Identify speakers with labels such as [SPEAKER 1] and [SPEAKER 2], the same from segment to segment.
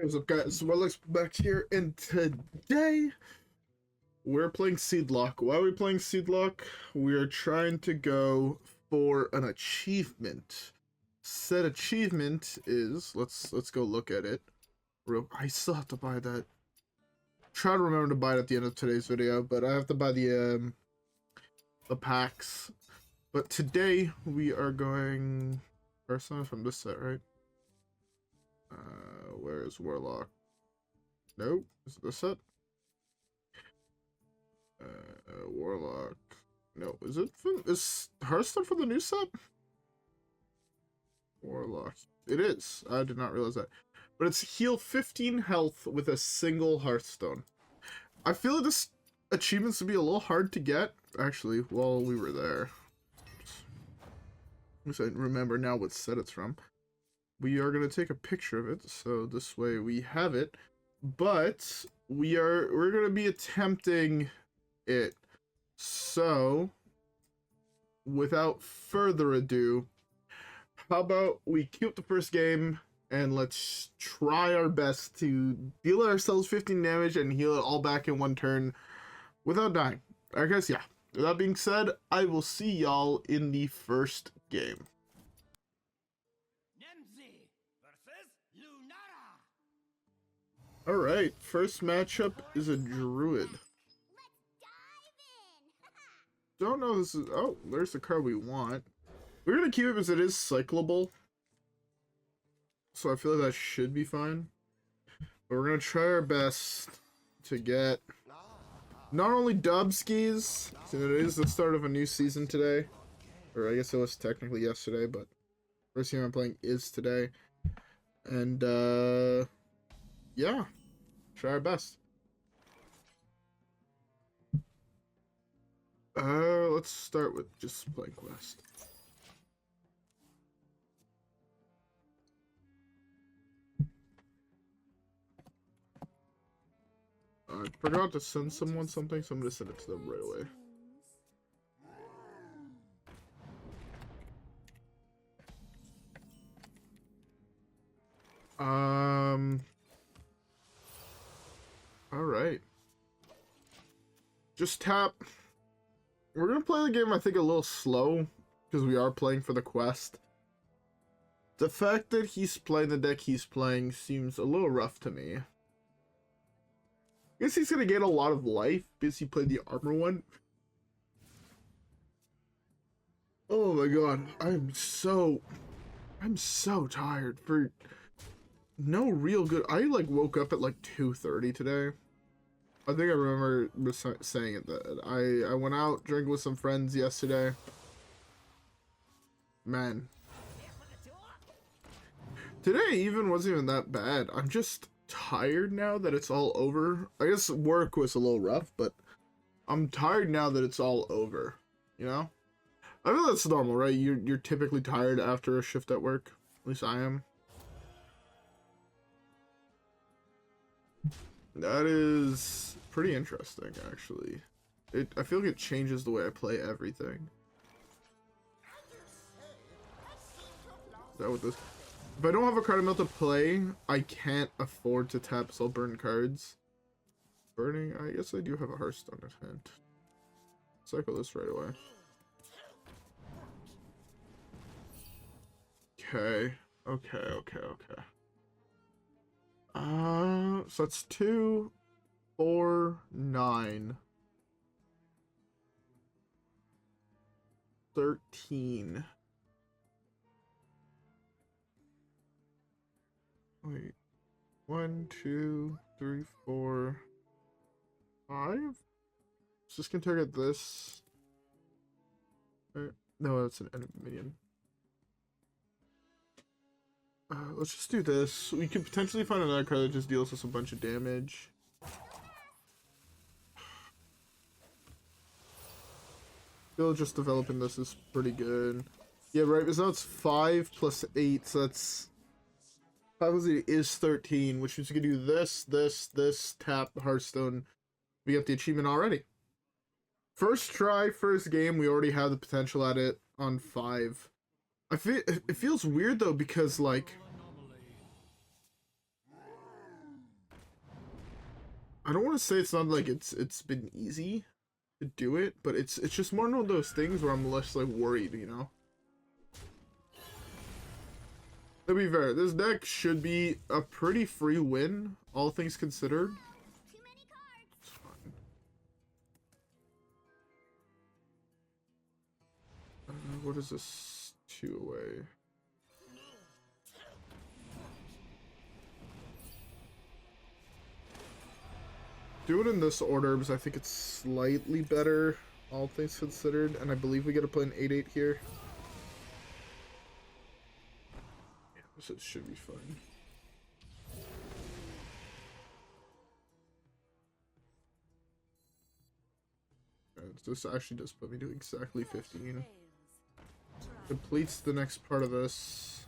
[SPEAKER 1] What's up, guys? WhirlXbow back here, and today we're playing Seedlock. Why are we playing Seedlock? We're trying to go for an achievement. Said achievement is let's go look at it. I still have to buy that. Try to remember to buy it at the end of today's video, but I have to buy the packs. But today we are going first time from this set, right? Where is Warlock? Nope. Is it this set? Warlock. No, is it? Is Hearthstone for the new set? Warlock. It is. I did not realize that. But it's heal 15 health with a single Hearthstone. I feel like this achievement's to be a little hard to get. Actually, while we were there. I remember now what set it's from. We are going to take a picture of it, so this way we have it, but we're going to be attempting it. So, without further ado, how about we queue up the first game, and let's try our best to deal ourselves 15 damage and heal it all back in one turn without dying. I guess, yeah. With that being said, I will see y'all in the first game. Alright, first matchup is a druid. Don't know this is... Oh, there's the card we want. We're gonna keep it because it is cyclable. So I feel like that should be fine. But we're gonna try our best to get not only dubskis, so it is the start of a new season today. Or I guess it was technically yesterday, but first game I'm playing is today. And yeah, try our best. Let's start with just playing quest. I forgot to send someone something, so I'm gonna send it to them right away. Alright. Just tap. We're gonna play the game, I think, a little slow, because we are playing for the quest. The fact that he's playing the deck he's playing seems a little rough to me. I guess he's gonna get a lot of life, because he played the armor one. Oh my god, I'm so tired for no real good. I like woke up at like 2:30 today. I think I remember saying it that I went out, drank with some friends yesterday. Man. Today even wasn't even that bad. I'm just tired now that it's all over. I guess work was a little rough, but I'm tired now that it's all over. You know? I feel that's normal, right? You're typically tired after a shift at work. At least I am. That is pretty interesting, actually. I feel like it changes the way I play everything. Is that what this... If I don't have a card amount to play, I can't afford to tap, so I'll burn cards. Burning? I guess I do have a Hearthstone at hand. Cycle this right away. Okay. So that's 2, 4, 9, 13. Wait. 1, 2, 3, 4, 5? Is this gonna target this? No, that's an enemy minion. Let's just do this. We could potentially find another card that just deals us a bunch of damage. Still just developing this is pretty good. Yeah, right, because now it's 5 plus 8, so that's... 5 plus 8 is 13, which means we can do this, tap, Hearthstone. We got the achievement already. First try, first game, we already have the potential at it on 5. It feels weird though, because like I don't want to say it's not like it's been easy to do it, but it's just more one of those things where I'm less like worried, you know. To be fair, this deck should be a pretty free win, all things considered. It's fine. What is this? 2 away. Do it in this order because I think it's slightly better, all things considered, and I believe we get to play an 8/8 here. Yeah, so it should be fine. This actually does put me to exactly 15. Completes the next part of this.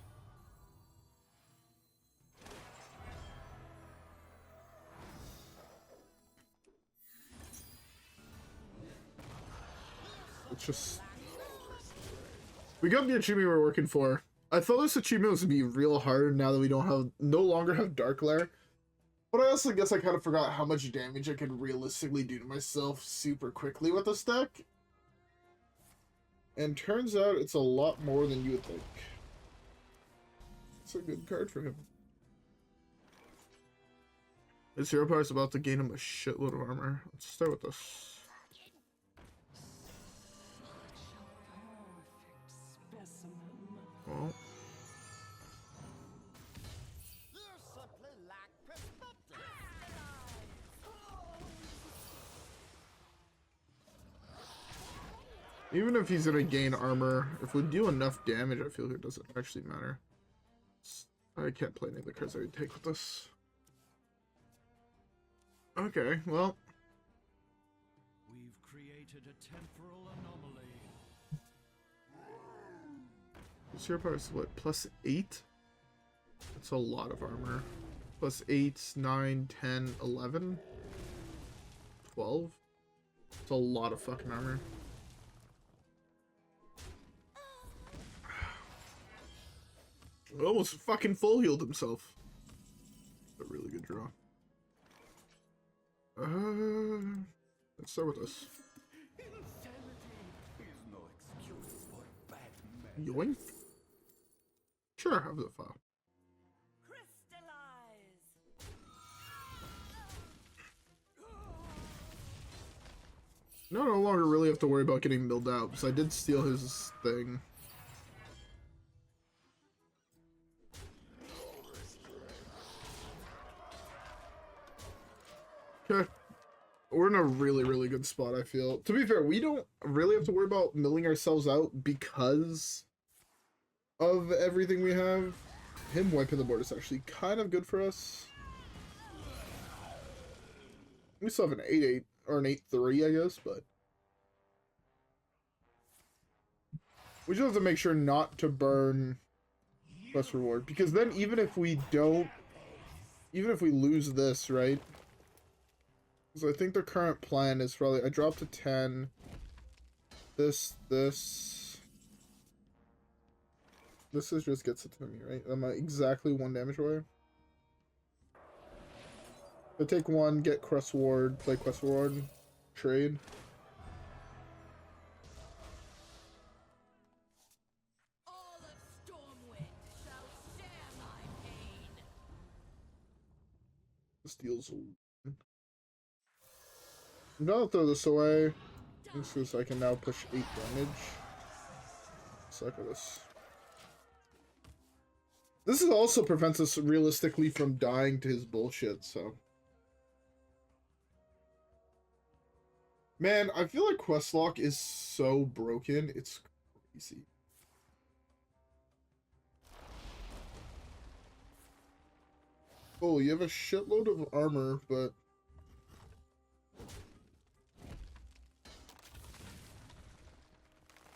[SPEAKER 1] It's just... We got the achievement we were working for. I thought this achievement was gonna be real hard now that we no longer have Dark Lair. But I also guess I kind of forgot how much damage I could realistically do to myself super quickly with this deck. And turns out it's a lot more than you would think. It's a good card for him. This hero power is about to gain him a shitload of armor. Let's start with this. Well, even if he's gonna gain armor, if we do enough damage, I feel like it doesn't actually matter. I can't play any of the cards I would take with this. Okay, well.
[SPEAKER 2] We've created a temporal anomaly.
[SPEAKER 1] This hero power is what, +8? That's a lot of armor. +8, 9, 10, 11, 12. It's a lot of fucking armor. Almost fucking full healed himself. A really good draw. Let's start with this. Yoink. Sure, have the file. No longer really have to worry about getting milled out, because I did steal his thing. Okay. We're in a really, really good spot, I feel. To be fair, we don't really have to worry about milling ourselves out because of everything we have. Him wiping the board is actually kind of good for us. We still have an 8/8 or an 8/3, I guess, but we just have to make sure not to burn quest reward, because then even if we lose this, right? So I think the current plan is probably I drop to 10. This is just gets it to me, right? I'm exactly 1 damage away. I take 1, get quest ward, play quest ward, trade.
[SPEAKER 3] All of Stormwind shall share my pain.
[SPEAKER 1] This deals. I'm gonna throw this away. This is I can now push 8 damage. Suck at this. This is also prevents us realistically from dying to his bullshit, so. Man, I feel like Questlock is so broken, it's crazy. Oh, you have a shitload of armor, but I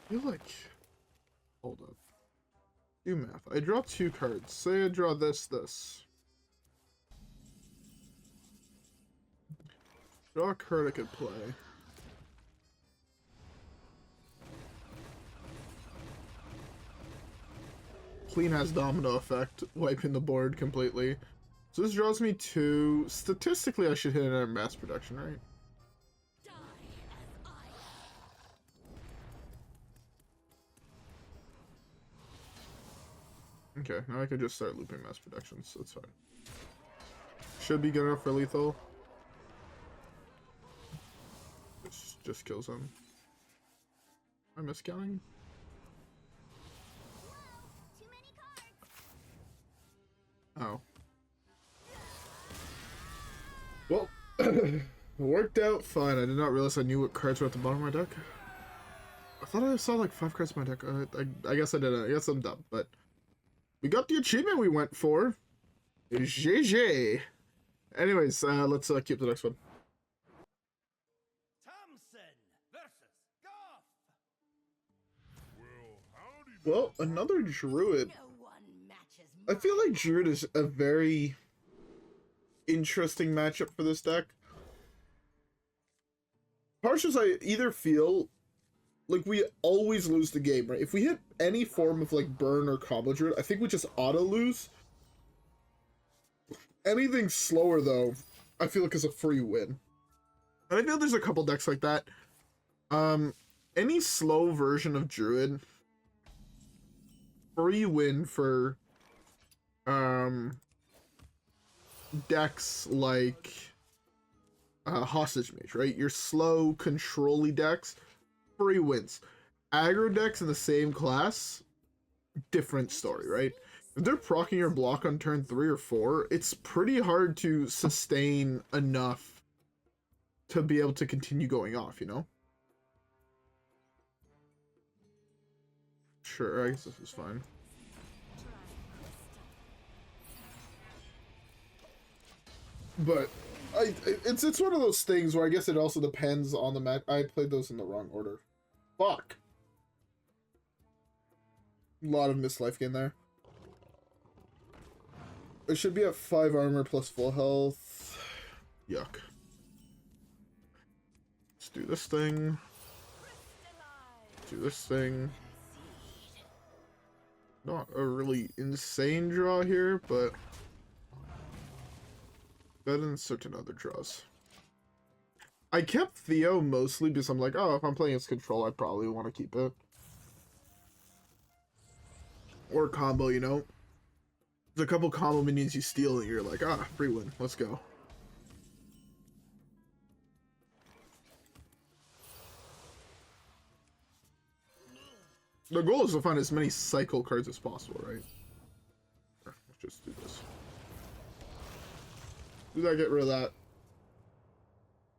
[SPEAKER 1] feel like... Hold up. Do math. I draw 2 cards. Say I draw this. Draw a card I could play. Clean has Domino Effect, wiping the board completely. So this draws me to, statistically I should hit it at mass production, right?
[SPEAKER 3] Die as I
[SPEAKER 1] Okay, now I can just start looping mass production, so it's fine. Should be good enough for lethal. Just kills him. Am I miscounting?
[SPEAKER 3] Too many cards.
[SPEAKER 1] Oh. Well, worked out fine. I did not realize I knew what cards were at the bottom of my deck. I thought I saw like 5 cards in my deck. I guess I didn't. I guess I'm dumb, but we got the achievement we went for. GG. Anyways, let's keep the next one.
[SPEAKER 2] Thompson versus Goff.
[SPEAKER 1] Well, another Druid.
[SPEAKER 3] No one matches
[SPEAKER 1] I feel like Druid is a very interesting matchup for this deck. Partially, I either feel like we always lose the game, right? If we hit any form of like burn or combo Druid, I think we just auto lose. Anything slower though, I feel like is a free win. And I feel there's a couple decks like that. Any slow version of Druid, free win for decks like Hostage Mage, right? Your slow, control-y decks, free wins. Aggro decks in the same class, different story, right? If they're proccing your block on turn 3 or 4, it's pretty hard to sustain enough to be able to continue going off, you know? Sure, I guess this is fine. But it's one of those things where I guess it also depends on the match. I played those in the wrong order. Fuck. A lot of missed life gain there. It should be at 5 armor plus full health. Yuck. Let's do this thing. Do this thing. Not a really insane draw here, but better than certain other draws. I kept Theo mostly because I'm like, oh, if I'm playing as control, I probably want to keep it. Or combo, you know? There's a couple combo minions you steal and you're like, ah, free win, let's go. The goal is to find as many cycle cards as possible, right? Let's just do this. Do that, get rid of that.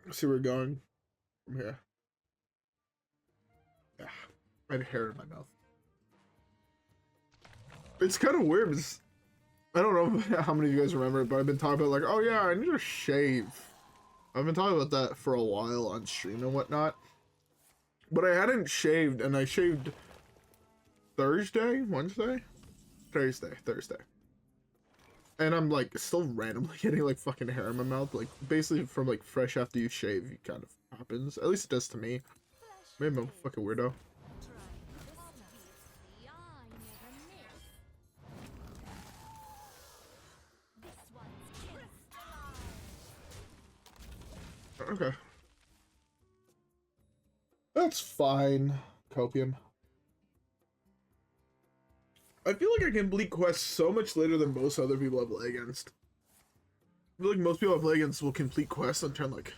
[SPEAKER 1] Let's see where we're going from here. Yeah, I had hair in my mouth. It's kind of weird because I don't know how many of you guys remember it, but I've been talking about like, oh yeah, I need to shave. I've been talking about that for a while on stream and whatnot. But I hadn't shaved, and I shaved Thursday? Thursday. And I'm like still randomly getting like fucking hair in my mouth. Like basically from like fresh after you shave, it kind of happens. At least it does to me. Maybe I'm a fucking weirdo. Okay. That's fine, Copium. I feel like I can complete quests so much later than most other people I play against. I feel like most people I play against will complete quests on turn like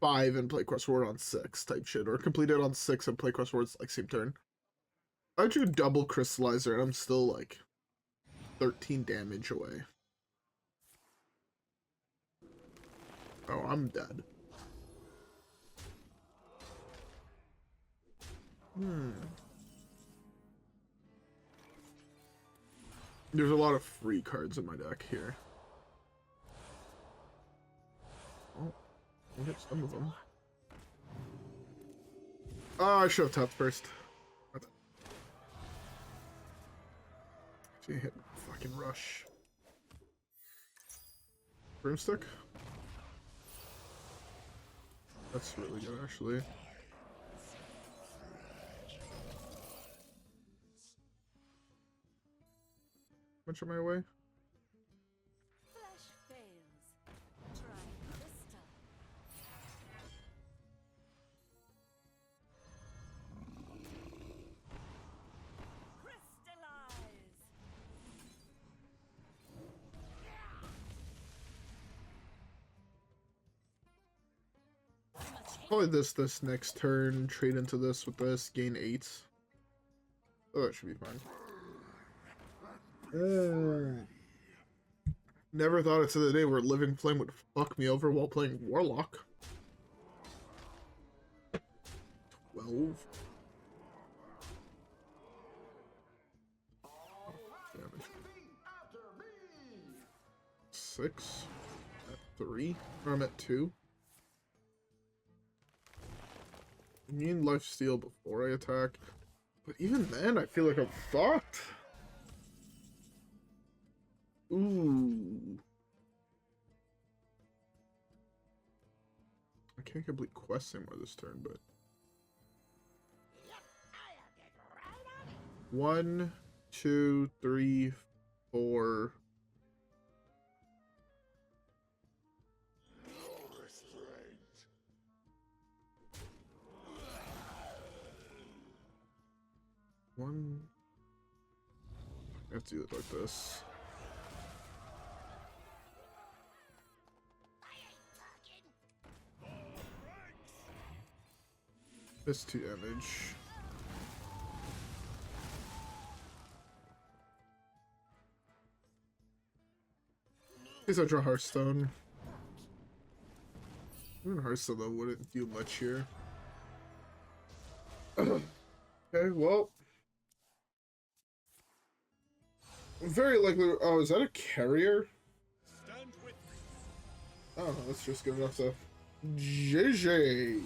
[SPEAKER 1] 5 and play quest forward on 6 type shit, or complete it on 6 and play quest forwards like same turn. I drew double Crystallizer and I'm still like 13 damage away. Oh, I'm dead. There's a lot of free cards in my deck here. Oh, we'll hit some of them. Oh, I should have tapped first. Actually, hit fucking rush. Broomstick? That's really good, actually. Much am I away? Probably this next turn, trade into this with this, gain 8. Oh, that should be fine. Never thought it's the day where Living Flame would fuck me over while playing Warlock. 12. Damage. 6. At 3. Or I'm at 2. I need lifesteal before I attack. But even then, I feel like I'm fucked. Ooh. I can't complete quests anymore this turn, but... 1, 2, 3, 4... One... I have to do it like this. This 2 damage. I guess I draw Hearthstone. Even Hearthstone though wouldn't do much here. Okay, well. Very likely. Oh, is that a carrier? Oh, that's just good enough to. JJ!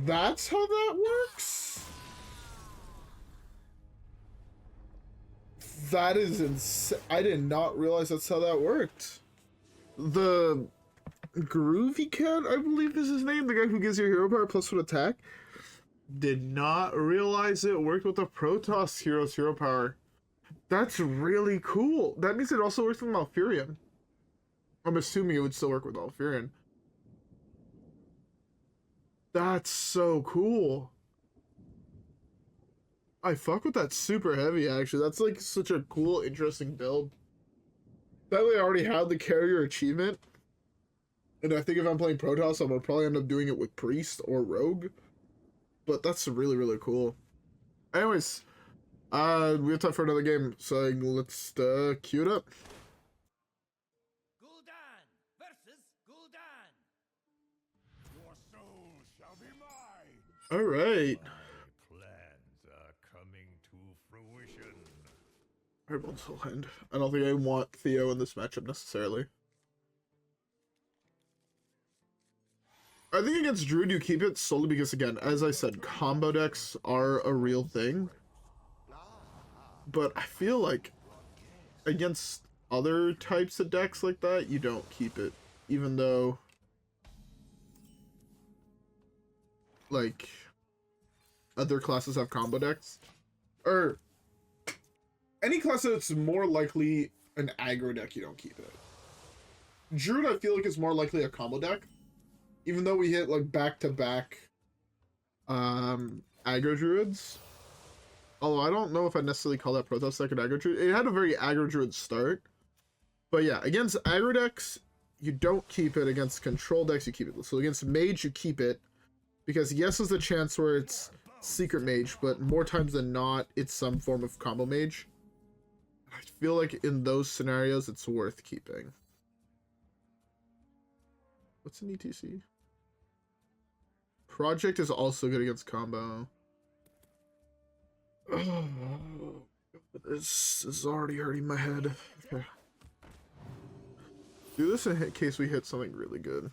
[SPEAKER 1] That's how that works? That is insane. I did not realize that's how that worked. The Groovy Cat, I believe is his name, the guy who gives your hero power plus 1 attack, did not realize it worked with the Protoss hero's hero power. That's really cool. That means it also works with Malfurion. I'm assuming it would still work with Malfurion. That's so cool. I fuck with that super heavy, actually. That's like such a cool, interesting build. That way I already had the carrier achievement. And I think if I'm playing Protoss, I'm gonna probably end up doing it with Priest or Rogue. But that's really, really cool. Anyways, we have time for another game, so let's queue it up.
[SPEAKER 2] Gul'dan versus Gul'dan. Your soul shall be mine.
[SPEAKER 1] Alright.
[SPEAKER 4] My plans are coming to fruition.
[SPEAKER 1] Everyone's full hand. I don't think I want Theo in this matchup necessarily. I think against Druid you keep it solely because, again, as I said, combo decks are a real thing. But I feel like against other types of decks like that, you don't keep it. Even though, like, other classes have combo decks. Or, any class that's more likely an aggro deck, you don't keep it. Druid, I feel like, is more likely a combo deck. Even though we hit, like, back-to-back aggro druids. Although I don't know if I necessarily call that Protoss deck an aggro druid. It had a very aggro druid start. But yeah, against aggro decks, you don't keep it. Against control decks, you keep it. So against mage, you keep it. Because yes, there's a chance where it's secret mage, but more times than not, it's some form of combo mage. I feel like in those scenarios, it's worth keeping. What's an E.T.C? Project is also good against combo. Oh, this is already hurting my head. Okay. Do this in case we hit something really good.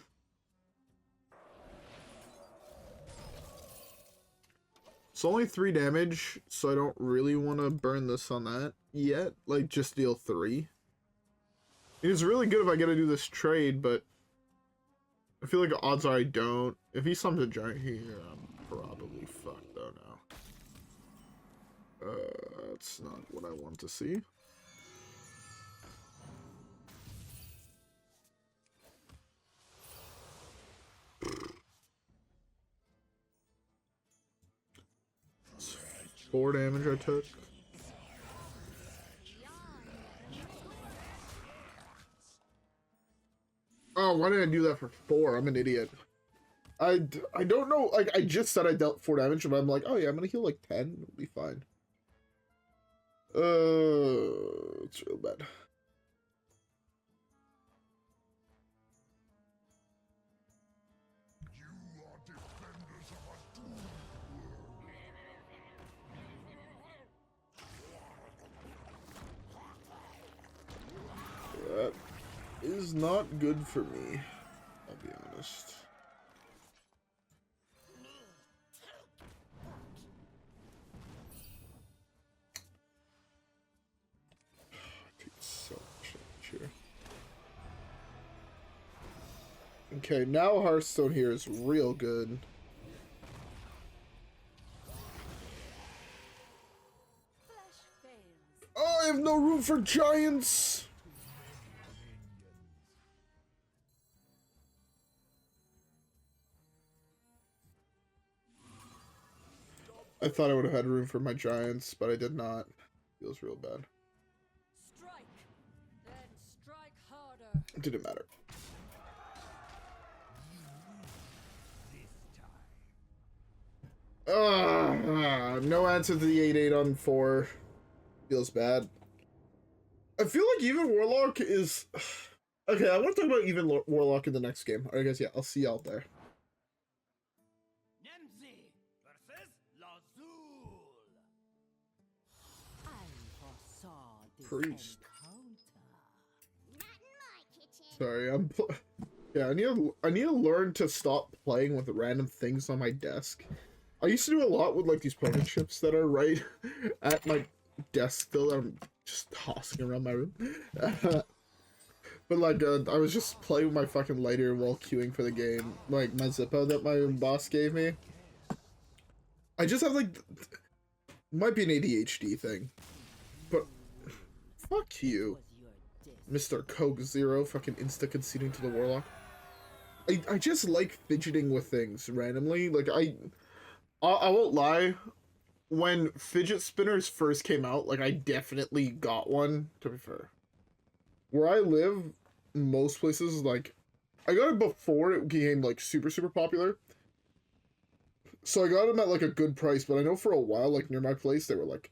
[SPEAKER 1] It's only 3 damage, so I don't really want to burn this on that yet. Like, just deal 3. It's really good if I get to do this trade, but I feel like the odds are I don't. If he summons a giant here, I'm probably fucked though now. That's not what I want to see. It's 4 damage I took. Oh, why did I do that for 4? I'm an idiot. I don't know. Like, I just said I dealt 4 damage, but I'm like, oh yeah, I'm gonna heal like 10. It'll be fine. It's real bad. That is not good for me, I'll be honest. Take so much damage here. Okay, now Hearthstone here is real good. Oh, I have no room for giants! I thought I would have had room for my giants, but I did not. Feels real bad.
[SPEAKER 3] Strike, then strike harder.
[SPEAKER 1] It didn't matter. No answer to the 8/8 on 4. Feels bad. I feel like even Warlock is... Okay, I want to talk about even Warlock in the next game. Alright guys, yeah, I'll see y'all there.
[SPEAKER 2] Nemzi versus Lazul.
[SPEAKER 1] Priest.
[SPEAKER 3] Not in my kitchen.
[SPEAKER 1] Sorry, yeah, I need to learn to stop playing with random things on my desk. I used to do a lot with like these pony chips that are right at my desk still that I'm just tossing around my room. But like, I was just playing with my fucking lighter while queuing for the game, like my Zippo that my boss gave me. I just have like, might be an ADHD thing, but fuck you, Mr. Coke Zero, fucking insta-conceding to the Warlock. I just like fidgeting with things randomly. Like, I won't lie, when fidget spinners first came out, like, I definitely got one, to be fair. Where I live, most places, like, I got it before it became, like, super popular. So I got them at, like, a good price, but I know for a while, like, near my place, they were, like,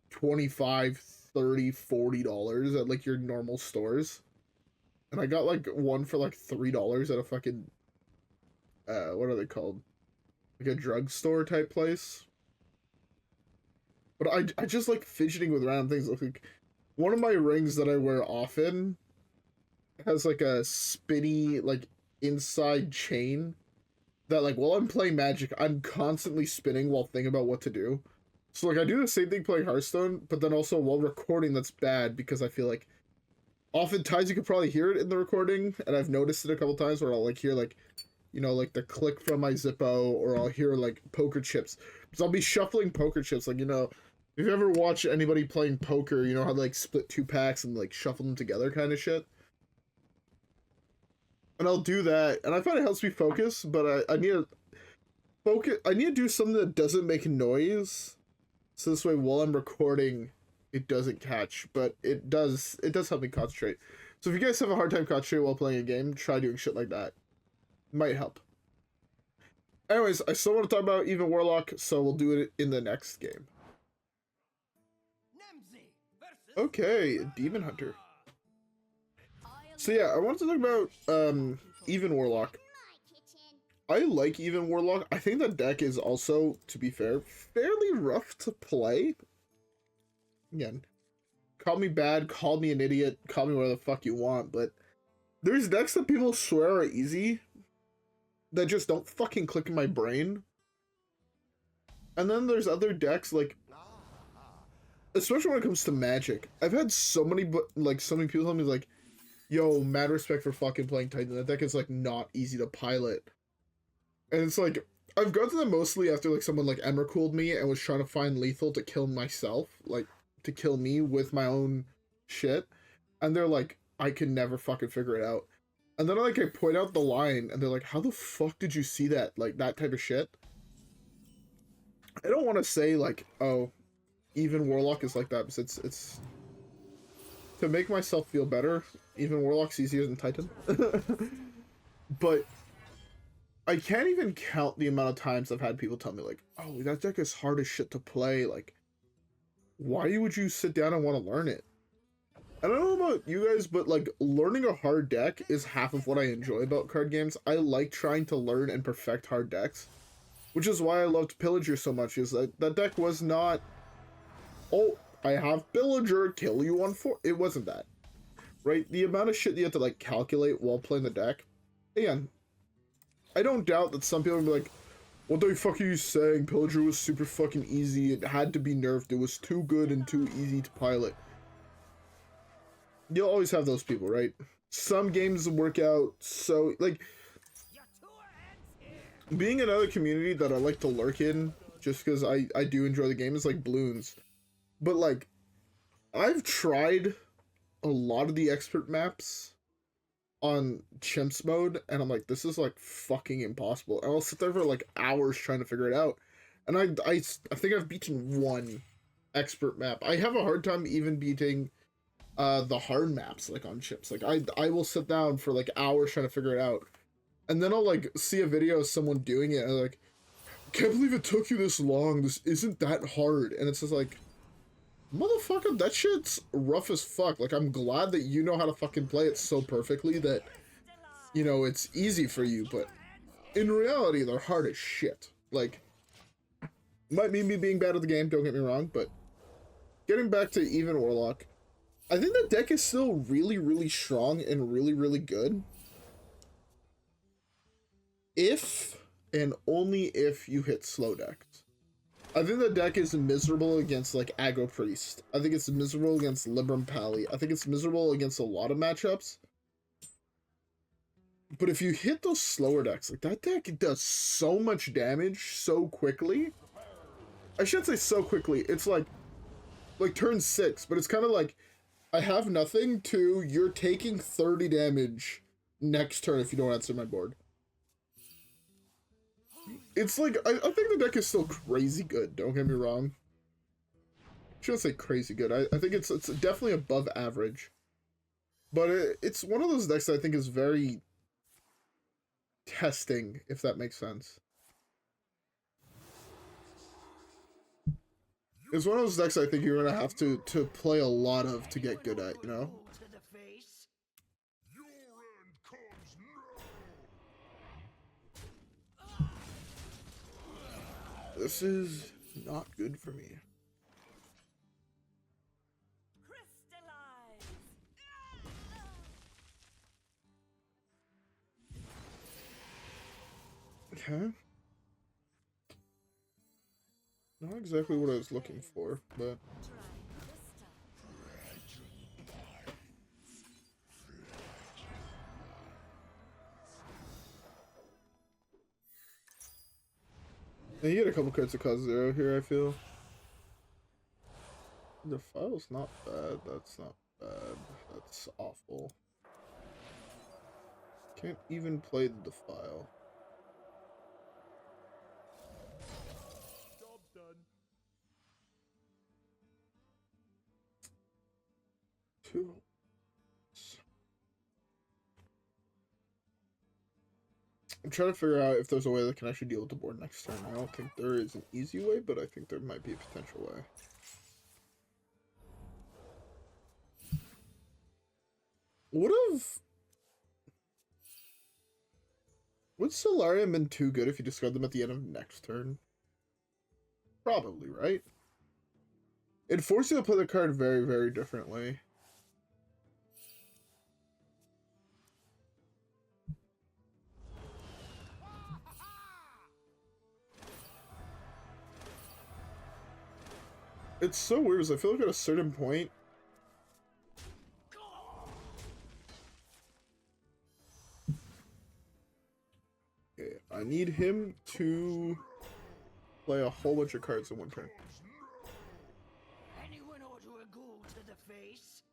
[SPEAKER 1] $25, $30, $40 at, like, your normal stores. And I got, like, one for, like, $3 at a fucking, what are they called? Like a drugstore type place. But I just like fidgeting with random things. Like, one of my rings that I wear often has, like, a spinny, like, inside chain that, like, while I'm playing Magic, I'm constantly spinning while thinking about what to do. So, like, I do the same thing playing Hearthstone, but then also while recording, that's bad because I feel like oftentimes you could probably hear it in the recording, and I've noticed it a couple times where I'll, like, hear, like, you know, like, the click from my Zippo, or I'll hear, like, poker chips. So I'll be shuffling poker chips, like, you know, if you ever watch anybody playing poker, you know how they, like, split 2 packs and, like, shuffle them together kind of shit? And I'll do that, and I find it helps me focus, but I need to focus, I need to do something that doesn't make noise, so this way while I'm recording, it doesn't catch, but it does help me concentrate. So if you guys have a hard time concentrating while playing a game, try doing shit like that. Might help. Anyways, I still want to talk about even Warlock, so we'll do it in the next game.
[SPEAKER 2] Nemzi versus
[SPEAKER 1] Okay, Demon Hunter. So yeah, I want to talk about even Warlock. I like even Warlock. I think the deck is also, to be fair, fairly rough to play. Again, call me bad, call me an idiot, call me whatever the fuck you want, but there's decks that people swear are easy that just don't fucking click in my brain. And then there's other decks, like, especially when it comes to Magic. I've had so many people tell me, like, yo, mad respect for fucking playing Titan. That deck is, like, not easy to pilot. And it's like, I've gone to them mostly after, like, someone, like, Emrakul'd me and was trying to find lethal to kill myself. Like, to kill me with my own shit. And they're like, I can never fucking figure it out. And then, like, I point out the line, and they're like, how the fuck did you see that? Like, that type of shit. I don't want to say, like, oh, even Warlock is like that, because it's... To make myself feel better, even Warlock's easier than Titan. but I can't even count the amount of times I've had people tell me, like, oh, that deck is hard as shit to play. Like, why would you sit down and want to learn it? I don't know about you guys, but, like, learning a hard deck is half of what I enjoy about card games. I like trying to learn and perfect hard decks, which is why I loved Pillager so much, is that deck was not, oh, I have Pillager, kill you on 4. It wasn't that, right? The amount of shit you have to, like, calculate while playing the deck. Again, I don't doubt that some people will be like, what the fuck are you saying? Pillager was super fucking easy. It had to be nerfed. It was too good and too easy to pilot. You'll always have those people, right? Some games work out so, like, being another community that I like to lurk in, just because I do enjoy the game, is like Bloons. But, like, I've tried a lot of the expert maps on chimps mode, and I'm like, this is, like, fucking impossible. And I'll sit there for, like, hours trying to figure it out. And I think I've beaten one expert map. I have a hard time even beating the hard maps, like, on chips. Like, I will sit down for, like, hours trying to figure it out, and then I'll, like, see a video of someone doing it, and I'm like, can't believe it took you this long, this isn't that hard. And it's just like, motherfucker, that shit's rough as fuck. Like, I'm glad that you know how to fucking play it so perfectly that, you know, it's easy for you, but in reality, they're hard as shit. Like, might mean me being bad at the game, don't get me wrong, but getting back to even Warlock, I think the deck is still really, really strong and really, really good. If, and only if, you hit slow decks. I think the deck is miserable against, like, Aggro Priest. I think it's miserable against Libram Pally. I think it's miserable against a lot of matchups. But if you hit those slower decks, like, that deck does so much damage so quickly. I shouldn't say so quickly. It's like turn 6, but it's kind of like, I have nothing to, you're taking 30 damage next turn if you don't answer my board. It's like, I think the deck is still crazy good, don't get me wrong. I shouldn't say crazy good. I think it's definitely above average. But it's one of those decks that I think is very testing, if that makes sense. It's one of those decks I think you're gonna have to play a lot of to get good at, you know? This is not good for me. Okay. Not exactly what I was looking for, but... And you get a couple cards that cost 0 here, I feel. Defile's not bad. That's not bad. That's awful. Can't even play the Defile.
[SPEAKER 2] Job done.
[SPEAKER 1] 2. I'm trying to figure out if there's a way that can actually deal with the board next turn. I don't think there is an easy way, but I think there might be a potential way. Would Soularium been too good if you discard them at the end of next turn? Probably, right? It'd force you to play the card very, very differently. It's so weird, because I feel like at a certain point... Okay, I need him to play a whole bunch of cards in one turn.
[SPEAKER 2] Anyone ought to a ghoul to the face?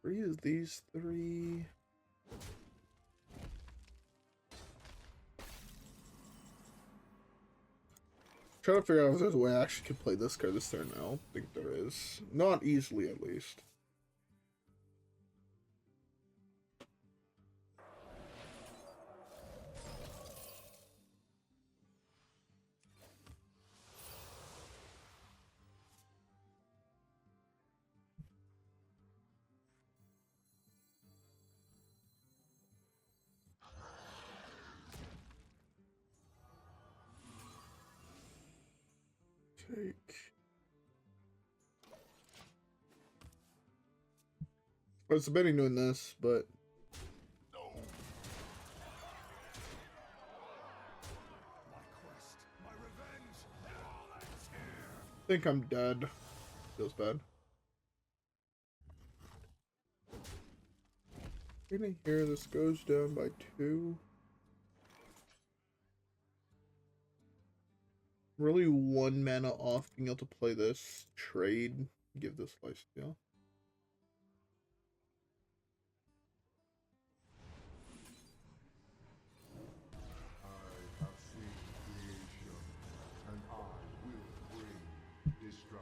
[SPEAKER 1] Freeze these 3. Trying to figure out if there's a way I actually can play this card this turn. I don't think there is. Not easily, at least. take... I was debating doing this, but... I think I'm dead. Feels bad. In here, this goes down by 2. Really 1 mana off being able to play this trade. Give this lifesteal.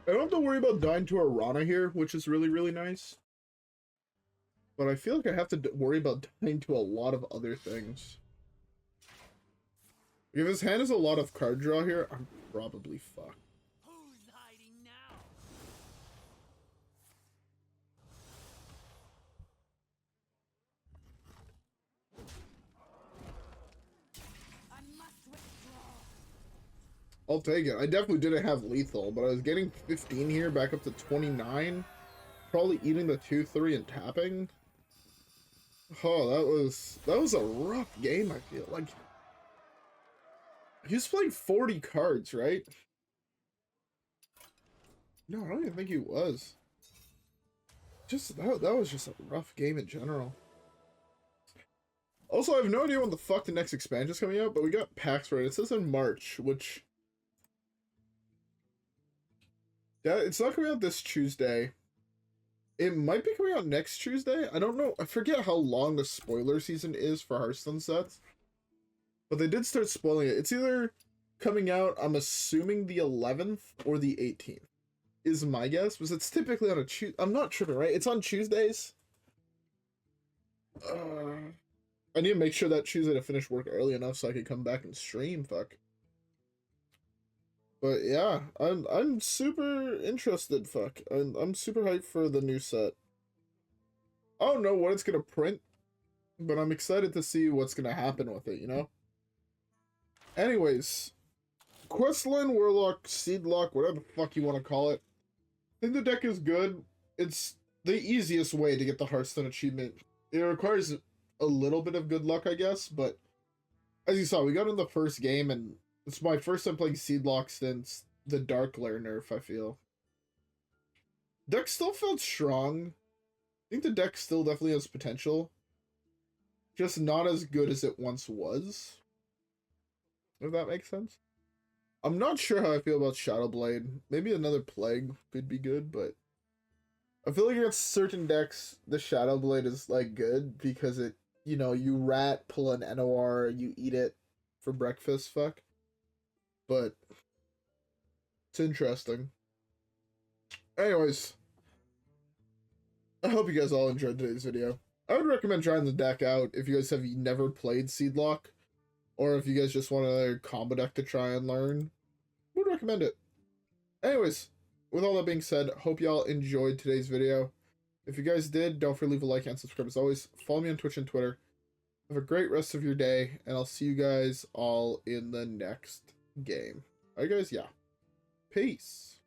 [SPEAKER 1] I don't have to worry about dying to a Rana here, which is really, really nice. But I feel like I have to worry about dying to a lot of other things. If his hand has a lot of card draw here, I'm probably fucked.
[SPEAKER 2] Who's hiding now?
[SPEAKER 3] I must withdraw.
[SPEAKER 1] I'll take it. I definitely didn't have lethal, but I was getting 15 here, back up to 29. Probably eating the 2-3 and tapping. Oh, that was a rough game, I feel like. He was playing 40 cards, right? No, I don't even think he was. Just that was just a rough game in general. Also, I have no idea when the fuck the next expansion is coming out, but we got Pact right. It says in March, which... yeah, it's not coming out this Tuesday. It might be coming out next Tuesday. I don't know. I forget how long the spoiler season is for Hearthstone sets. But they did start spoiling it. It's either coming out, I'm assuming, the 11th or the 18th. Is my guess. Because it's typically on a Tuesday. I'm not tripping, right? It's on Tuesdays. I need to make sure that Tuesday to finish work early enough so I can come back and stream. Fuck. But yeah, I'm super interested. Fuck. I'm super hyped for the new set. I don't know what it's gonna print, but I'm excited to see what's gonna happen with it, you know? Anyways, Questline, Warlock, Seedlock, whatever the fuck you want to call it. I think the deck is good. It's the easiest way to get the Hearthstone achievement. It requires a little bit of good luck, I guess, but as you saw, we got in the first game, and it's my first time playing Seedlock since the Dark Lair nerf, I feel. Deck still felt strong. I think the deck still definitely has potential. Just not as good as it once was. If that makes sense. I'm not sure how I feel about Shadowblade. Maybe another Plague could be good, but I feel like against certain decks, the Shadowblade is like good because it, you know, you rat, pull an NOR, you eat it for breakfast, fuck. But it's interesting. Anyways, I hope you guys all enjoyed today's video. I would recommend trying the deck out if you guys have never played Seedlock. Or if you guys just want another combo deck to try and learn, would recommend it. Anyways, with all that being said, hope y'all enjoyed today's video. If you guys did, don't forget to leave a like and subscribe as always. Follow me on Twitch and Twitter. Have a great rest of your day, and I'll see you guys all in the next game. Alright guys, yeah. Peace.